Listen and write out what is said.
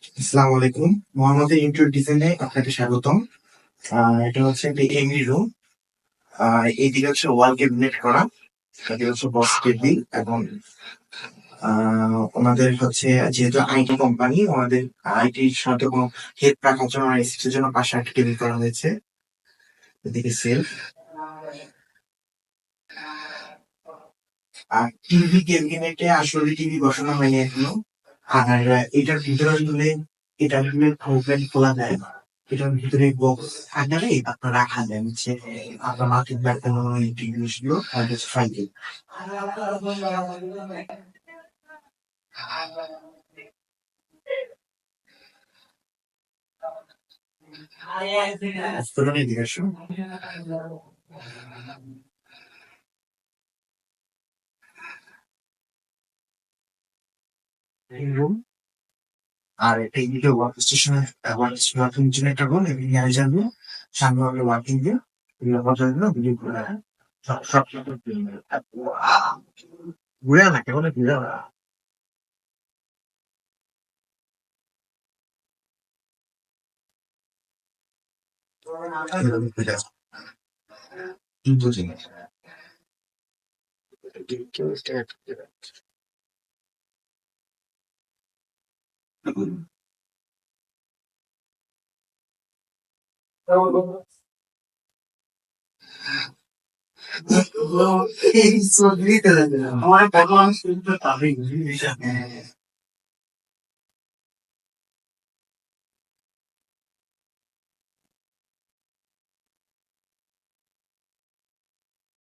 আসসালামু আলাইকুম। মোহাম্মদের ইন্টেরিয়র ডিজাইনে আপনাকে স্বাগতম। এটা হচ্ছে একটা এমনি রুম। এইদিকে হচ্ছে ওয়াল ক্যাবিনেট করা, এদিকে হচ্ছে বক্স টেবিল এবং ওনাদের হচ্ছে যেহেতু আইটি কোম্পানি, ওনাদের আইটির সাথে কোনো হেল্প রাখার জন্য এসির জন্য পাশে একটা টেবিল করা হয়েছে। এদিকে সেলফ আর টিভি ক্যাবিনেটে আসলে টিভি বসানো হয়নি এখনো। আর এটার ভিতরে আসলে এটার প্রোগ্রাম খোলা যায় না। এটার ভিতরে বক্স আকারে আপনার রাখা যায় হচ্ছে আপনার মার্কেট ব্যাটানো জিনিসগুলো আর হচ্ছে ফাইল। পুরনো দিকে আসো। রুম আর এটা এদিকে ওয়ার্ক স্টেশনের ওয়ার্কিং জন্য একটা রুম এবং ম্যানেজার রুম, সামনে হলো ওয়ার্কিং রুম, এগুলো বসার জন্য ভিডিও সব সব ঘুরে না কেমন ঘুরে না। এরকম ঘুরে আছে। কিন্তু জিনিস কেউ স্টার্ট এই সব দিতে লাগে আমার ভগবান শুনতে পারি